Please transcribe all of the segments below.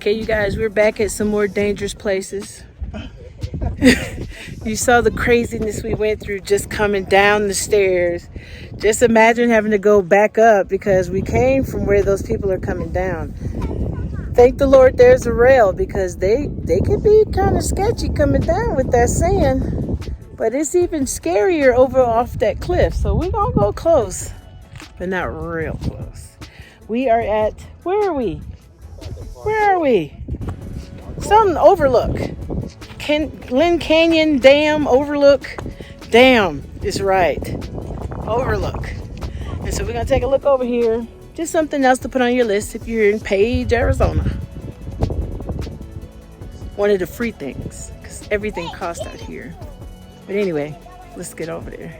Okay, you guys, we're back at some more dangerous places. You saw the craziness we went through just coming down the stairs. Just imagine having to go back up because we came from where those people are coming down. Thank the Lord there's a rail because they could be kind of sketchy coming down with that sand. But it's even scarier over off that cliff. So we're going to go close, but not real close. We are at, where are we? Where are we? Some overlook. Glen Canyon Dam Overlook. Dam is right. Overlook. And so we're going to take a look over here. Just something else to put on your list if you're in Page, Arizona. One of the free things, because everything costs out here. But anyway, let's get over there.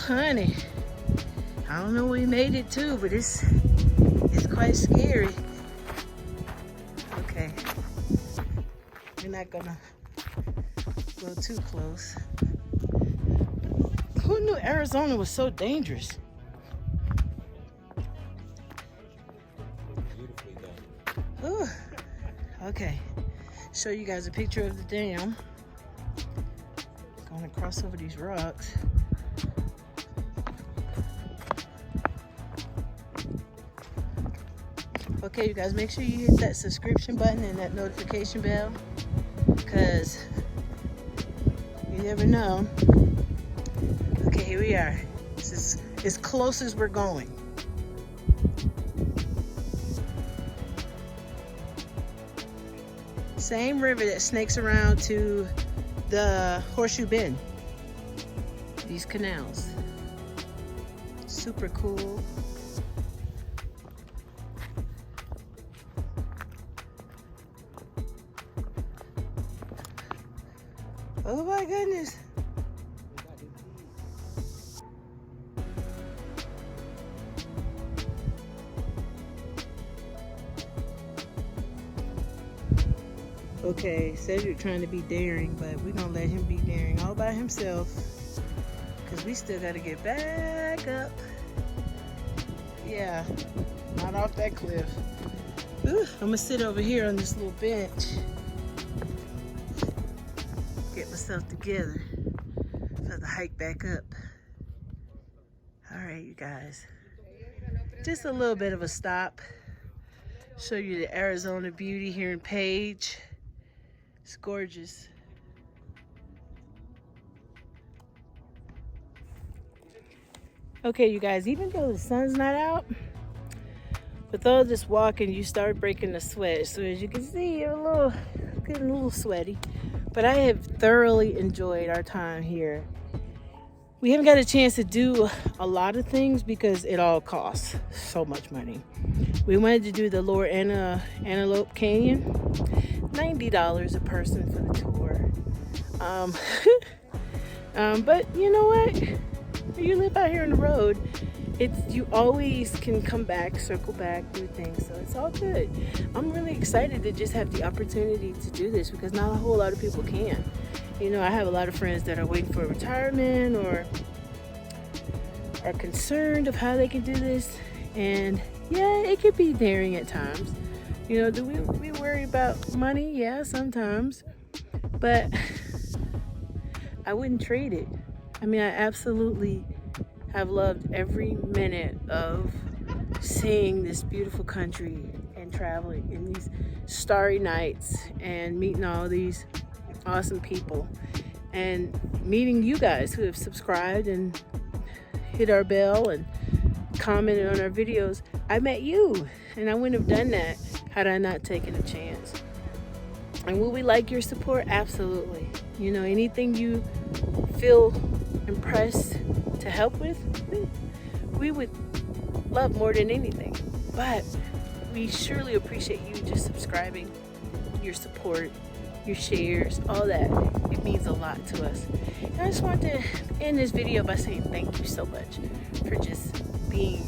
Honey, I don't know where we made it to, but it's quite scary. Okay, we're not gonna go too close. Who knew Arizona was so dangerous? Ooh. Okay, show you guys a picture of the dam. Gonna cross over these rocks. Okay, you guys, make sure you hit that subscription button and that notification bell, because you never know. Okay, here we are. This is as close as we're going. Same river that snakes around to the Horseshoe Bend. These canals. Super cool. Oh my goodness. Okay, Cedric trying to be daring, but we're gonna let him be daring all by himself, because we still gotta get back up. Yeah, not off that cliff. Ooh, I'm gonna sit over here on this little bench. Get myself together for the hike back up. All right, you guys, just a little bit of a stop. Show you the Arizona beauty here in Page. It's gorgeous. Okay, you guys, even though the sun's not out, with all this walking, you start breaking a sweat. So as you can see, you're getting a little sweaty. But I have thoroughly enjoyed our time here. We haven't got a chance to do a lot of things because it all costs so much money. We wanted to do the Lower Antelope Canyon, $90 a person for the tour. But you know what? You live out here on the road, you always can come back, circle back, do things, so it's all good. I'm really excited to just have the opportunity to do this because not a whole lot of people can. You know, I have a lot of friends that are waiting for retirement or are concerned of how they can do this, and yeah, it could be daring at times. You know, do we worry about money? Yeah, sometimes, but I wouldn't trade it. I mean, I absolutely have loved every minute of seeing this beautiful country and traveling in these starry nights and meeting all these awesome people and meeting you guys who have subscribed and hit our bell and commented on our videos. I met you, and I wouldn't have done that had I not taken a chance. And will we like your support? Absolutely. You know, anything you feel impressed to help with, we would love more than anything. But we surely appreciate you just subscribing, your support, your shares, all that. It means a lot to us. And I just want to end this video by saying thank you so much for just being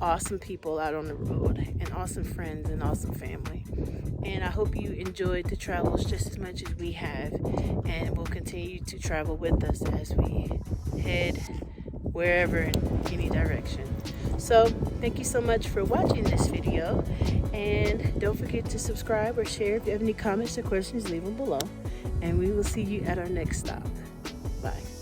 awesome people out on the road and awesome friends and awesome family. And I hope you enjoyed the travels just as much as we have, and will continue to travel with us as we head wherever in any direction. So thank you so much for watching this video, and don't forget to subscribe or share. If you have any comments or questions, leave them below, and we will see you at our next stop. Bye.